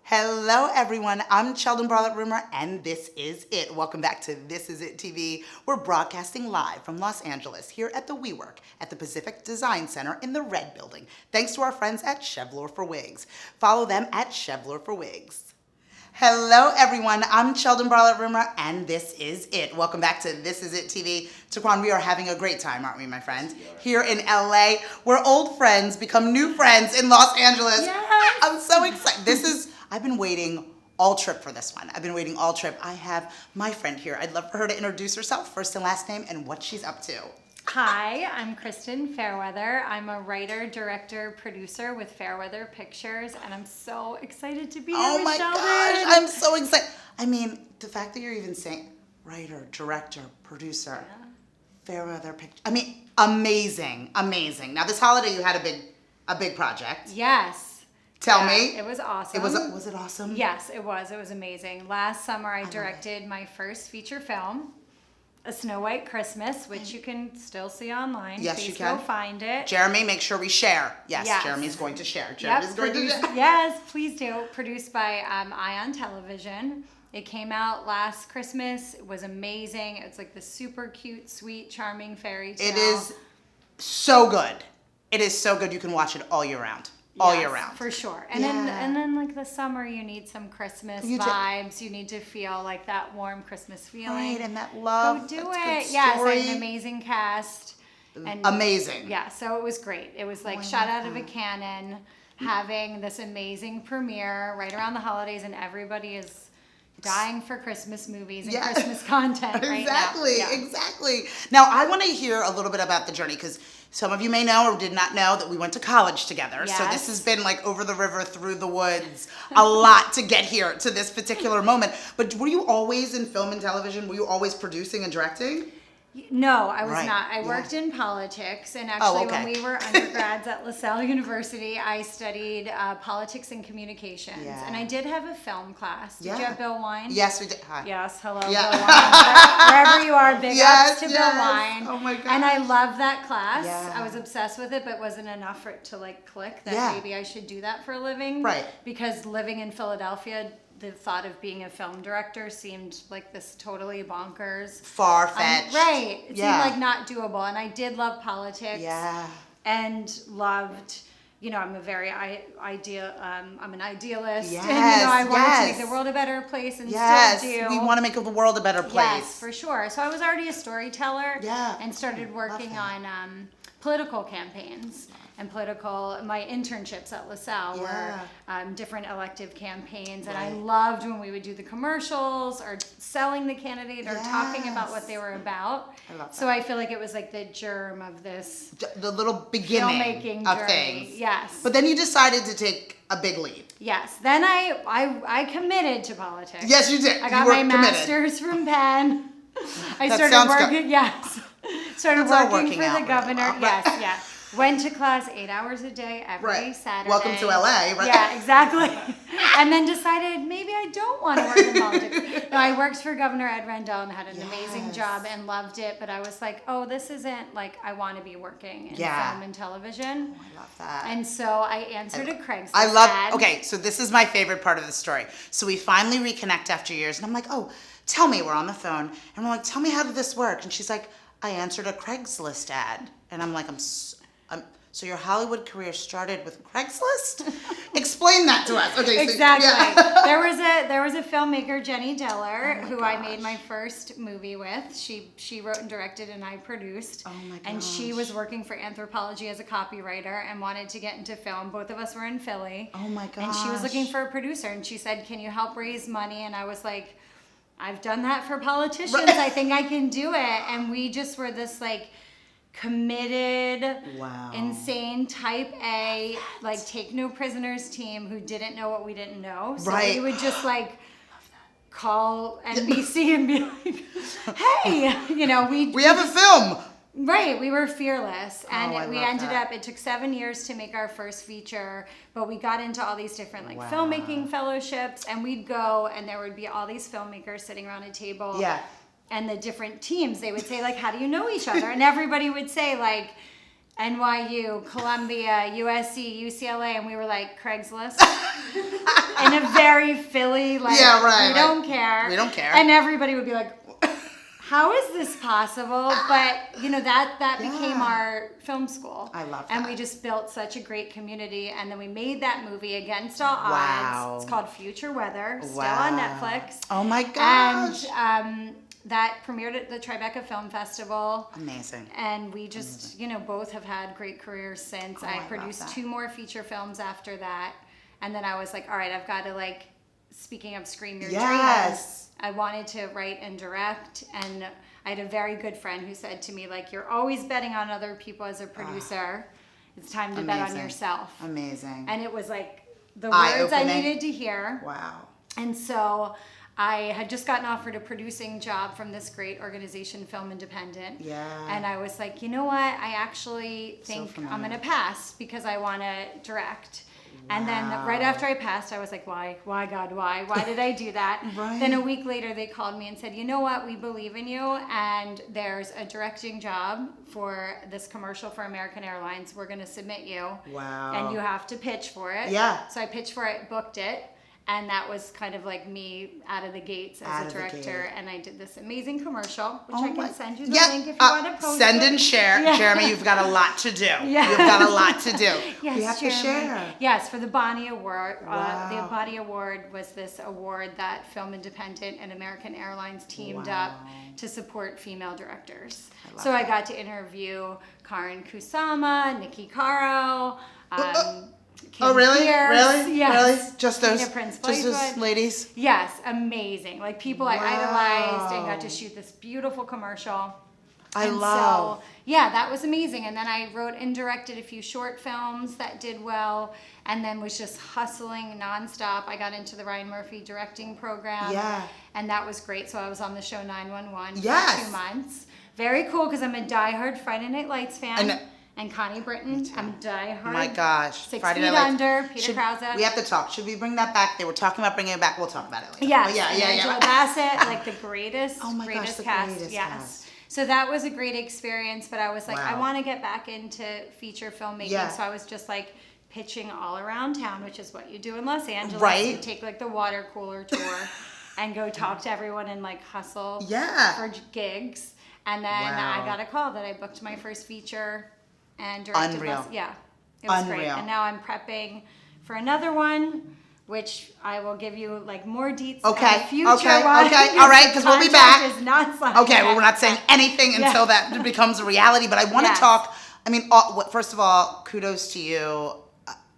Hello, everyone. I'm Sheldon Bartlett-Rumor, and this is it. Welcome back to This Is It TV. We're broadcasting live from Los Angeles here at the WeWork at the Pacific Design Center in the Red Building, thanks to our friends at Chevlor for Wigs. Follow them at Chevlor for Wigs. Hello, everyone. I'm Sheldon Bartlett-Rumor, and this is it. Welcome back to This Is It TV. Taquan, we are having a great time, aren't we, my friends? Here in LA, where old friends become new friends in Los Angeles. Yes. I'm so excited. I've been waiting all trip for this one. I've been waiting all trip. I have my friend here. I'd love for her to introduce herself, first and last name, and what she's up to. Hi, I'm Kristin Fairweather. I'm a writer, director, producer with Fairweather Pictures, and I'm so excited to be here Oh with my Sheldon. gosh, I'm so excited. I mean, the fact that you're even saying writer, director, producer, Fairweather Pictures. I mean, amazing, amazing. Now, this holiday you had a big project. Yes. Tell me. It was awesome. Was it awesome? Yes, it was. It was amazing. Last summer, I directed my first feature film, A Snow White Christmas, which you can still see online. Yes, Please you can. go find it. Jeremy, make sure we share. Yes, Yes. Jeremy's going to share. Yep, Jeremy's going to share. yes, please do. Produced by Ion Television. It came out last Christmas. It was amazing. It's like the super cute, sweet, charming fairy tale. It is so good. It is so good. You can watch it all year round. All year round. For sure. And Yeah. then like the summer you need some Christmas vibes. You need to feel like that warm Christmas feeling. Right, and that love. Go do that's it. good Yes, story. an amazing cast. And Amazing. yeah, so it was great. It was like shot out of a cannon, having this amazing premiere right around the holidays, and everybody is dying for Christmas movies and Christmas content right now. Exactly. Now, I want to hear a little bit about the journey, because some of you may know or did not know that we went to college together. So this has been like over the river, through the woods, a lot to get here to this particular moment. But were you always in film and television? Were you always producing and directing? No, I was not. I worked in politics, and actually when we were undergrads at LaSalle University, I studied politics and communications. And I did have a film class. Did you have Bill Wine? Yes, we did. Hi. Yes, hello, Bill Wine. Wherever you are, big ups to Bill Wine. Oh my gosh. And I loved that class. Yeah. I was obsessed with it, but it wasn't enough for it to like click that maybe I should do that for a living. Right. Because living in Philadelphia, the thought of being a film director seemed like this totally bonkers. Far-fetched. Right. It seemed like not doable. And I did love politics. Yeah. And loved, I'm a very I'm an idealist. Yes, And, I wanted to make the world a better place and still do. We want to make the world a better place. Yes, for sure. So I was already a storyteller. Yeah. And started working on political campaigns. And my internships at LaSalle were different elective campaigns. And I loved when we would do the commercials or selling the candidate or talking about what they were about. I love that. So I feel like it was like the germ of this The little beginning filmmaking of journey. things. Yes. But then you decided to take a big leap. Yes. Then I committed to politics. Yes, you did. I got my master's from Penn. I That started sounds working. good. Yes. Started That's all working working for out the governor. really well. Yes. Yeah. Went to class 8 hours a day every Saturday. Welcome to LA, right? Yeah, exactly. And then decided maybe I don't want to work in politics. No, I worked for Governor Ed Rendell and had an amazing job and loved it. But I was like, oh, this isn't like I want to be working in film and television. Oh, I love that. And so I answered a Craigslist ad. Okay, so this is my favorite part of the story. So we finally reconnect after years, and I'm like, oh, tell me, we're on the phone, and we're like, tell me, how did this work? And she's like, I answered a Craigslist ad. And I'm like, so your Hollywood career started with Craigslist? Explain that to us. Okay. Exactly. So, There was a filmmaker, Jenny Deller, who I made my first movie with. She wrote and directed, and I produced. Oh my gosh. And she was working for Anthropology as a copywriter and wanted to get into film. Both of us were in Philly. Oh my gosh. And she was looking for a producer, and she said, "Can you help raise money?" And I was like, "I've done that for politicians. I think I can do it." And we just were this like committed, insane type A, like take no prisoners team who didn't know what we didn't know. So we would just like call NBC and be like, hey, we have a film. Right, we were fearless, and we ended that. up, it took 7 years to make our first feature, but we got into all these different filmmaking fellowships, and we'd go, and there would be all these filmmakers sitting around a table. And the different teams, they would say, like, how do you know each other? And everybody would say, like, NYU, Columbia, USC, UCLA, and we were like Craigslist in a very Philly, like, we don't care. We don't care. And everybody would be like, how is this possible? But, you know, that became our film school. I love that. And we just built such a great community. And then we made that movie against all odds. Wow. It's called Future Weather, still on Netflix. Oh my gosh. And that premiered at the Tribeca Film Festival. Amazing. And we just, you know, both have had great careers since. I produced 2 more feature films after that. And then I was like, all right, I've got to, like, speaking of Scream Your Dreams, I wanted to write and direct. And I had a very good friend who said to me, like, you're always betting on other people as a producer. It's time to bet on yourself. Amazing. And it was like the words I needed to hear. Wow. And so I had just gotten offered a producing job from this great organization, Film Independent. Yeah. And I was like, you know what? I actually think I'm going to pass because I want to direct. Wow. And then right after I passed, I was like, why, God, why? Why did I do that? Right. Then a week later, they called me and said, you know what? We believe in you. And there's a directing job for this commercial for American Airlines. We're going to submit you. Wow. And you have to pitch for it. Yeah. So I pitched for it, booked it. And that was kind of like me out of the gates as a director. And I did this amazing commercial, which I can send you the link if you want to post send it. and share. Yeah. Jeremy, you've got a lot to do. Yeah. You've got a lot to do. Yes, we have to share. Yes, for the Bonnie Award. Wow. The Bonnie Award was this award that Film Independent and American Airlines teamed up to support female directors. I got to interview Karen Kusama, Nikki Caro, Kim really? Pierce. Really? Yes. Really? Just those ladies? Yes, amazing. Like people I idolized and got to shoot this beautiful commercial. So, yeah, that was amazing. And then I wrote and directed a few short films that did well, and then was just hustling nonstop. I got into the Ryan Murphy directing program. Yeah. And that was great. So I was on the show 911 Yes. for 2 months. Very cool because I'm a diehard Friday Night Lights fan. And Connie Britton, I'm diehard. Oh my gosh. 6 Friday Feet Night Under, Peter Krause. We have to talk. Should we bring that back? They were talking about bringing it back. We'll talk about it later. Yes. Yeah. Angela Bassett, like the greatest, oh my greatest gosh, cast. greatest yes. cast. So that was a great experience, but I was like, I want to get back into feature filmmaking. Yeah. So I was just like pitching all around town, which is what you do in Los Angeles. Right. You take like the water cooler tour and go talk to everyone and like hustle for gigs. And then I got a call that I booked my first feature and directed. Unreal. It was great. And now I'm prepping for another one, which I will give you like more details. Okay. Future one. Okay. All right. Because we'll be back. Is not signed okay. yet. Well, we're not saying anything until that becomes a reality. But I want to talk. I mean, first of all, kudos to you.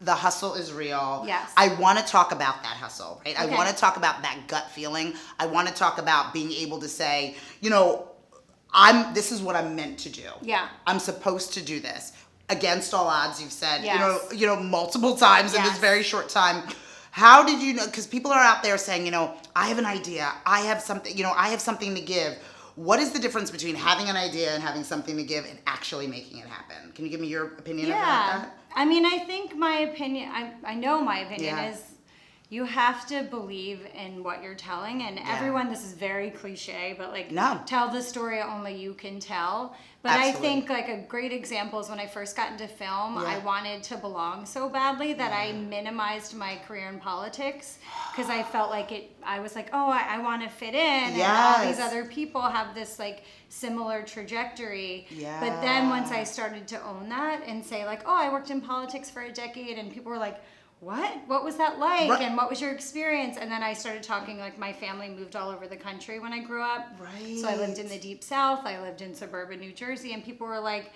The hustle is real. Yes. I want to talk about that hustle, right? I want to talk about that gut feeling. I want to talk about being able to say, you know, this is what I'm meant to do. Yeah. I'm supposed to do this. Against all odds, you've said, Yes. you know, multiple times in this very short time. How did you know? Because people are out there saying, you know, I have an idea. I have something, I have something to give. What is the difference between having an idea and having something to give and actually making it happen? Can you give me your opinion about that? I mean, I think my opinion, I know my opinion is you have to believe in what you're telling. And everyone, this is very cliche, but like tell the story only you can tell. But I think like a great example is when I first got into film, I wanted to belong so badly that I minimized my career in politics because I felt like I was like, oh, I want to fit in. And all these other people have this like similar trajectory. But then once I started to own that and say like, oh, I worked in politics for a decade, and people were like, what was that like? Right. And what was your experience? And then I started talking like my family moved all over the country when I grew up. Right. So I lived in the deep south, I lived in suburban New Jersey, and people were like,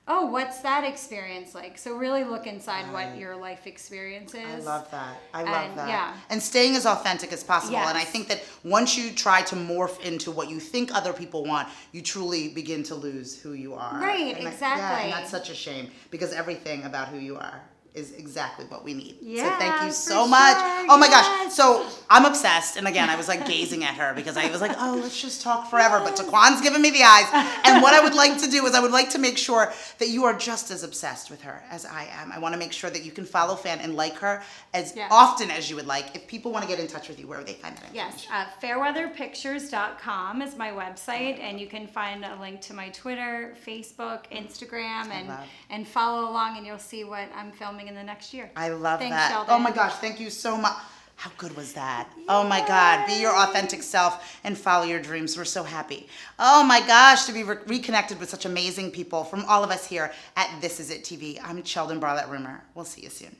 oh, what's that experience like? So really look inside what your life experience is. I love that. I love that. Yeah. And staying as authentic as possible. Yes. And I think that once you try to morph into what you think other people want, you truly begin to lose who you are. Right, and exactly. and that's such a shame because everything about who you are is exactly what we need. Yeah, so thank you for so much. sure. Oh my gosh. Yes. So I'm obsessed. And again, I was like gazing at her because I was like, oh, let's just talk forever. But Taquan's giving me the eyes. And what I would like to do is I would like to make sure that you are just as obsessed with her as I am. I want to make sure that you can follow Fan and like her as often as you would like. If people want to get in touch with you, where would they find that information? Yes, fairweatherpictures.com is my website, and you can find a link to my Twitter, Facebook, Instagram, and follow along, and you'll see what I'm filming in the next year. I love Thanks, that. Sheldon. Oh my gosh, thank you so much. How good was that? Oh my God, be your authentic self and follow your dreams. We're so happy. Oh my gosh, to be reconnected with such amazing people from all of us here at This Is It TV. I'm Sheldon Barlett Rumor. We'll see you soon.